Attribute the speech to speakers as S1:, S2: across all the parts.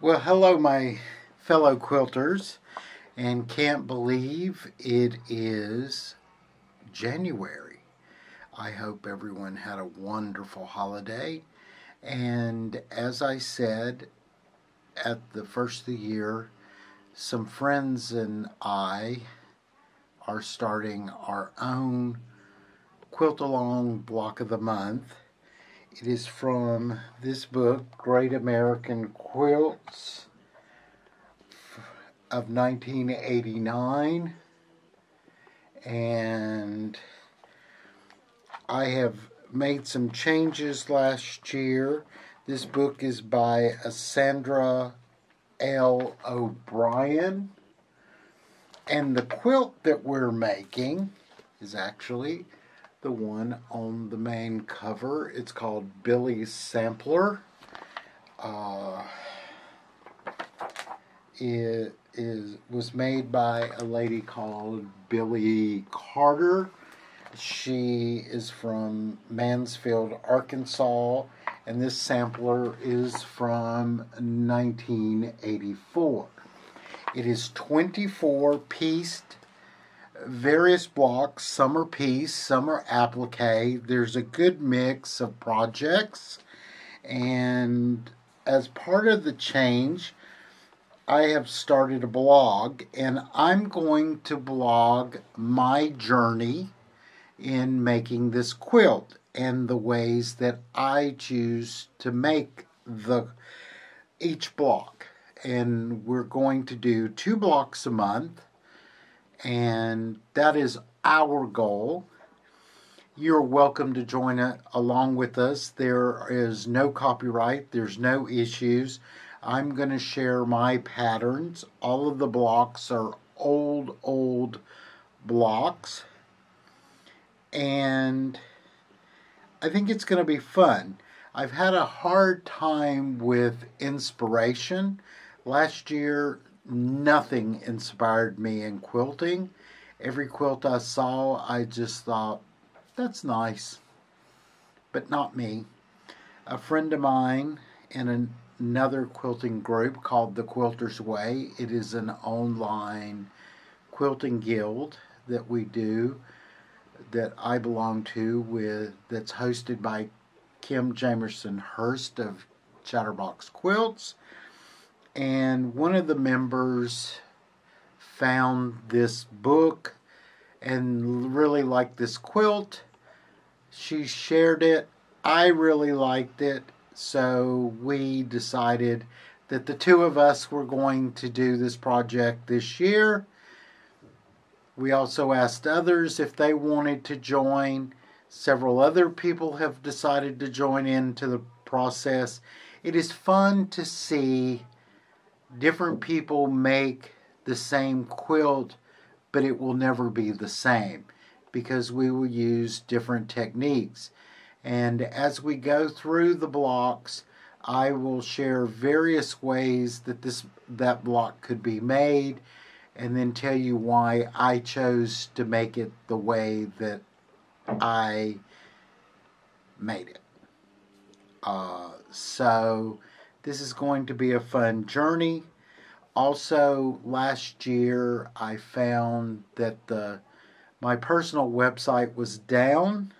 S1: Well, hello, my fellow quilters, and can't believe it is January. I hope everyone had a wonderful holiday. And as I said at the first of the year, some friends and I are starting our own Quilt Along Block of the Month. It is from this book, Great American Quilts of 1989, and I have made some changes last year. This book is by Sandra L. O'Brien, and the quilt that we're making is actually the one on the main cover. It's called Billie's Sampler. It was made by a lady called Billie Carter. She is from Mansfield, Arkansas, and this sampler is from 1984. It is 24 pieced, various blocks. Some are piece, some are applique. There's a good mix of projects, and as part of the change, I have started a blog, and I'm going to blog my journey in making this quilt and the ways that I choose to make each block. And we're going to do 2 blocks a month, and that is our goal. You're welcome to join along with us. There is no copyright, there's no issues. I'm going to share my patterns. All of the blocks are old blocks, and I think it's going to be fun. I've had a hard time with inspiration. Last year, nothing inspired me in quilting. Every quilt I saw, I just thought, that's nice, but not me. A friend of mine in another quilting group called The Quilter's Way. It is an online quilting guild that we do, that I belong to, that's hosted by Kim Jamerson Hurst of Chatterbox Quilts. And one of the members found this book and really liked this quilt. She shared it. I really liked it. So we decided that the 2 of us were going to do this project this year. We also asked others if they wanted to join. Several other people have decided to join into the process. It is fun to see different people make the same quilt, but it will never be the same because we will use different techniques. And as we go through the blocks, I will share various ways that block could be made, and then tell you why I chose to make it the way that I made it. So this is going to be a fun journey. Also, last year I found that my personal website was down.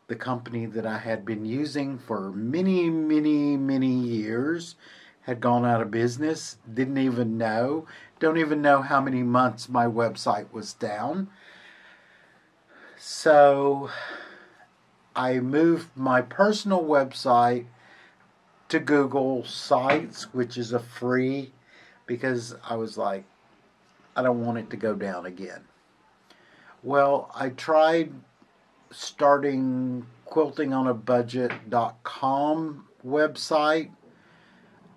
S1: The company that I had been using for many years had gone out of business. Don't even know how many months my website was down. So I moved my personal website to Google Sites, which is a free, because I was like, I don't want it to go down again. Well, I tried starting quiltingonabudget.com website.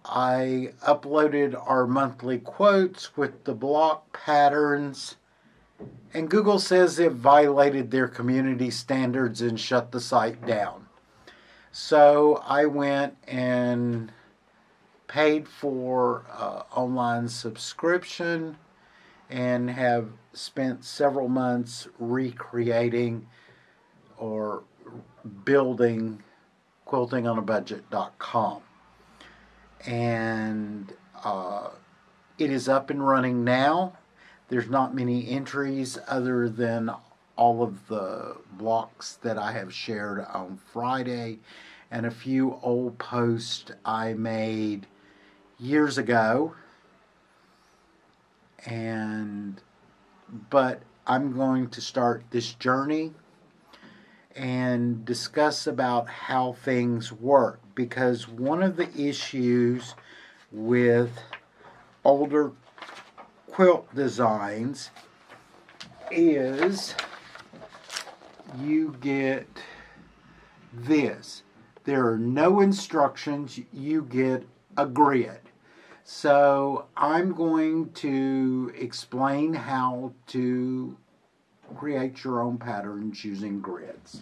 S1: I uploaded our monthly quotes with the block patterns, and Google says it violated their community standards and shut the site down. So I went and paid for an online subscription and have spent several months recreating or building quiltingonabudget.com. And It is up and running now. There's not many entries other than all of the blocks that I have shared on Friday and a few old posts I made years ago. But I'm going to start this journey and discuss about how things work, because one of the issues with older quilt designs is you get this. There are no instructions, you get a grid. So I'm going to explain how to create your own patterns using grids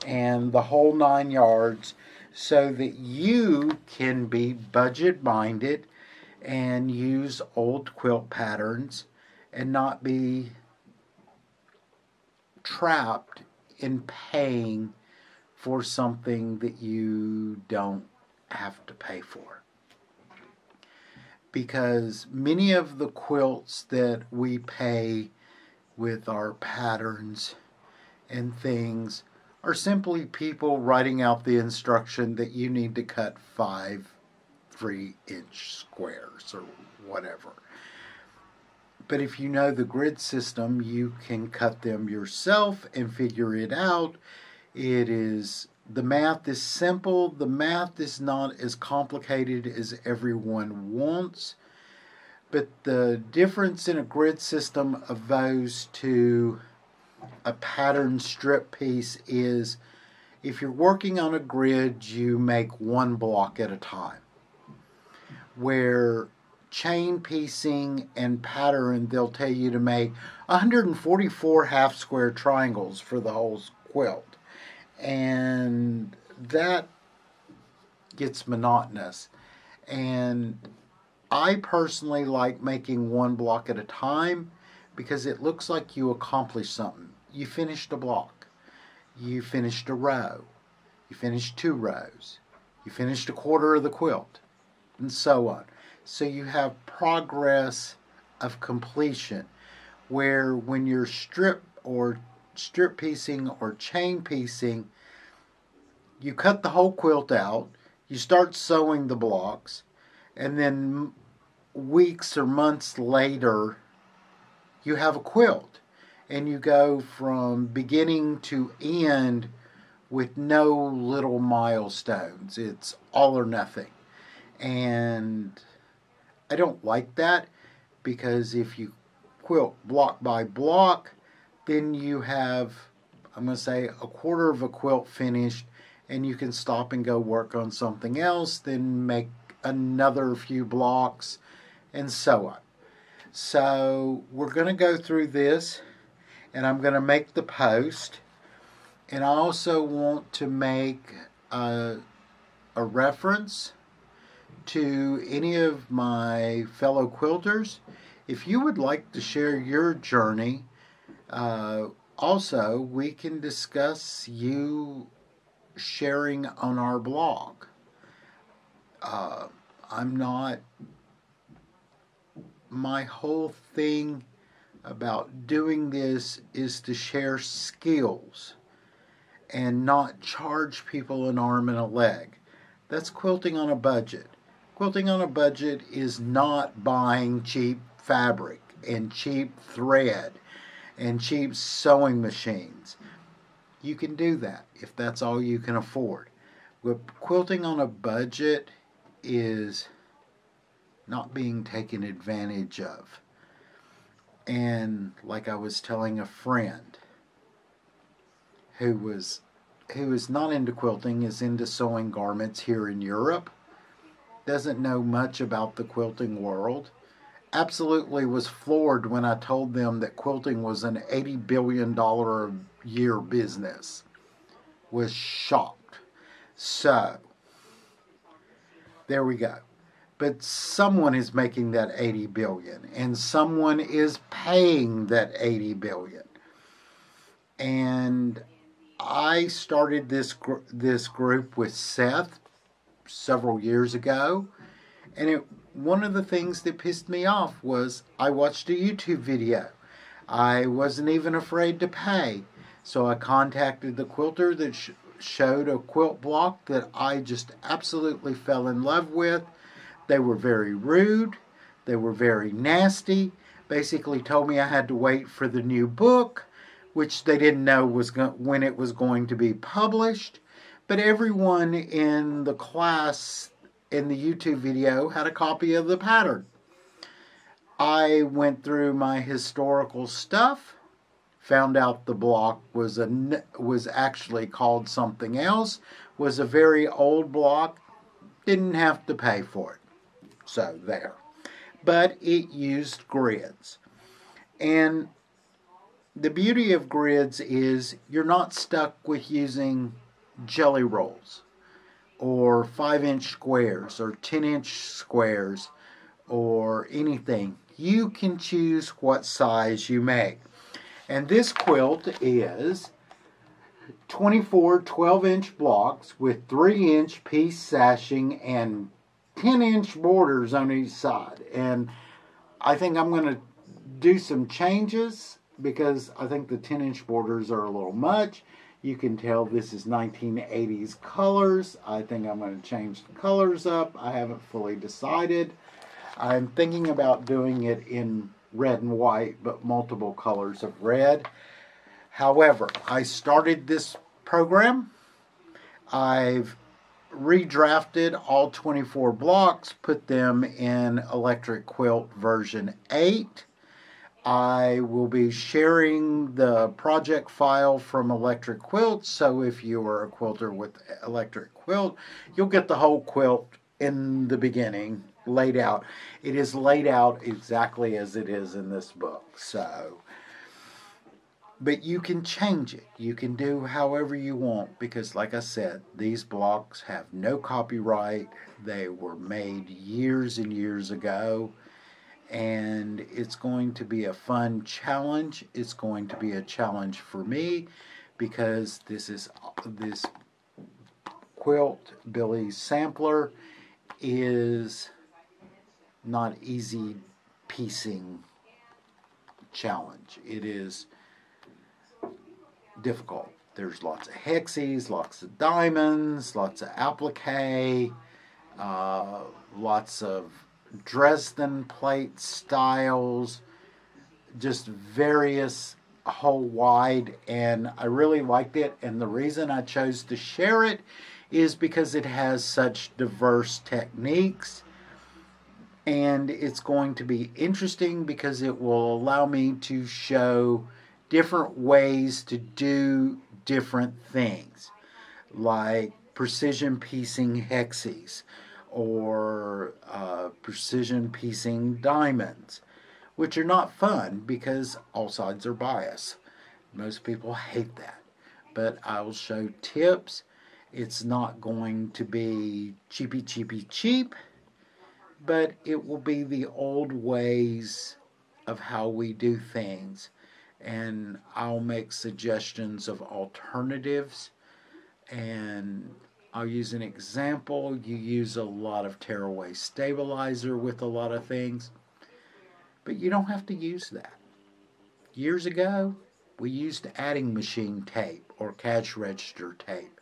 S1: and the whole 9 yards, so that you can be budget minded and use old quilt patterns and not be trapped in paying for something that you don't have to pay for. Because many of the quilts that we pay with our patterns and things are simply people writing out the instruction that you need to cut 5 3-inch squares or whatever. But if you know the grid system, you can cut them yourself and figure it out. The math is simple. The math is not as complicated as everyone wants. But the difference in a grid system opposed to a pattern strip piece is, if you're working on a grid, you make one block at a time. Where chain piecing and pattern, they'll tell you to make 144 half square triangles for the whole quilt. And that gets monotonous. And I personally like making one block at a time, because it looks like you accomplished something. You finished a block. You finished a row. You finished 2 rows. You finished a quarter of the quilt, and so on. So you have progress of completion, where when you're strip piecing or chain piecing, you cut the whole quilt out, you start sewing the blocks, and then weeks or months later, you have a quilt, and you go from beginning to end with no little milestones. It's all or nothing. And I don't like that, because if you quilt block by block, then you have, I'm going to say, a quarter of a quilt finished, and you can stop and go work on something else, then make another few blocks, and so on. So we're going to go through this, and I'm going to make the post, and I also want to make a reference to any of my fellow quilters. If you would like to share your journey, also we can discuss you sharing on our blog. My whole thing about doing this is to share skills and not charge people an arm and a leg. That's quilting on a budget. Quilting on a budget is not buying cheap fabric and cheap thread and cheap sewing machines. You can do that if that's all you can afford. But quilting on a budget is not being taken advantage of. And like I was telling a friend who is not into quilting, is into sewing garments here in Europe, doesn't know much about the quilting world, absolutely was floored when I told them that quilting was an $80 billion a year business. Was shocked. So there we go. But someone is making that 80 billion, and someone is paying that 80 billion. And I started this group with Seth several years ago, and one of the things that pissed me off was I watched a YouTube video. I wasn't even afraid to pay. So I contacted the quilter that showed a quilt block that I just absolutely fell in love with. They were very rude. They were very nasty. Basically told me I had to wait for the new book, which they didn't know when it was going to be published. But everyone in the class in the YouTube video had a copy of the pattern. I went through my historical stuff, found out the block was actually called something else, was a very old block, didn't have to pay for it. So there. But it used grids. And the beauty of grids is you're not stuck with using jelly rolls or 5-inch squares or 10-inch squares or anything. You can choose what size you make. And this quilt is 24 12-inch blocks with 3-inch piece sashing and 10-inch borders on each side. And I think I'm going to do some changes because I think the 10-inch borders are a little much. You can tell this is 1980s colors. I think I'm going to change the colors up. I haven't fully decided. I'm thinking about doing it in red and white, but multiple colors of red. However, I started this program. I've redrafted all 24 blocks, put them in Electric Quilt version 8. I will be sharing the project file from Electric Quilt, so if you are a quilter with Electric Quilt, you'll get the whole quilt in the beginning laid out. It is laid out exactly as it is in this book. So, but you can change it. You can do however you want because, like I said, these blocks have no copyright. They were made years and years ago, and it's going to be a fun challenge. It's going to be a challenge for me because this quilt, Billie's sampler, is not easy piecing challenge. It is difficult. There's lots of hexes, lots of diamonds, lots of applique, lots of Dresden plate styles, just various whole wide, and I really liked it. And the reason I chose to share it is because it has such diverse techniques, and it's going to be interesting because it will allow me to show different ways to do different things, like precision piecing hexes or precision piecing diamonds, which are not fun because all sides are biased. Most people hate that. But I will show tips. It's not going to be cheap, but it will be the old ways of how we do things. And I'll make suggestions of alternatives. And I'll use an example. You use a lot of tearaway stabilizer with a lot of things, but you don't have to use that. Years ago, we used adding machine tape or cash register tape.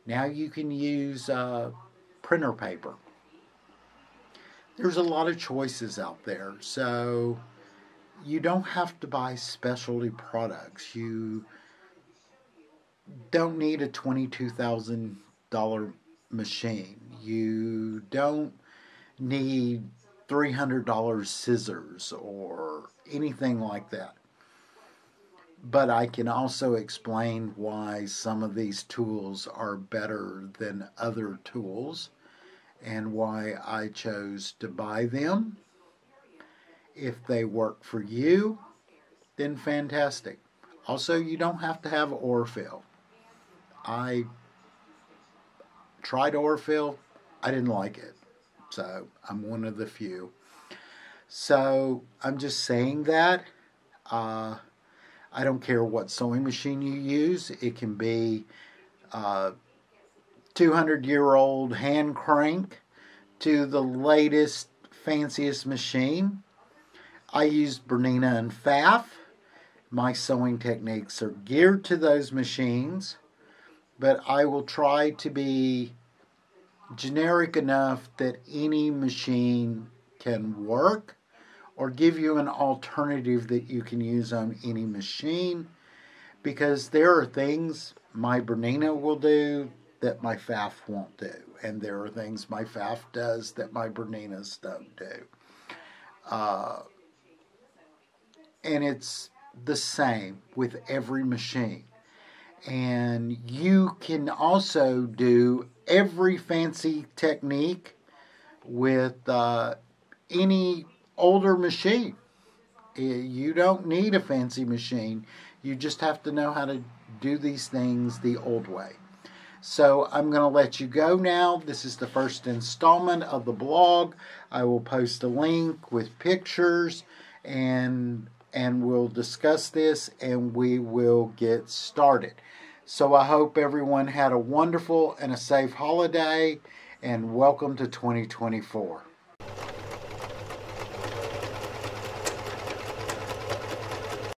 S1: Now you can use printer paper. There's a lot of choices out there, so you don't have to buy specialty products. You don't need a $22,000 machine. You don't need $300 scissors or anything like that. But I can also explain why some of these tools are better than other tools and why I chose to buy them. If they work for you, then fantastic. Also, you don't have to have Orfill. I tried Orfill. I didn't like it. So I'm one of the few. So I'm just saying that. I don't care what sewing machine you use. It can be 200-year-old hand crank to the latest fanciest machine. I use Bernina and Pfaff. My sewing techniques are geared to those machines, but I will try to be generic enough that any machine can work, or give you an alternative that you can use on any machine, because there are things my Bernina will do that my Pfaff won't do, and there are things my Pfaff does that my Berninas don't do. And it's the same with every machine. And you can also do every fancy technique with any older machine. You don't need a fancy machine. You just have to know how to do these things the old way. So I'm going to let you go now. This is the first installment of the blog. I will post a link with pictures, and we'll discuss this, and we will get started. So I hope everyone had a wonderful and a safe holiday, and welcome to 2024.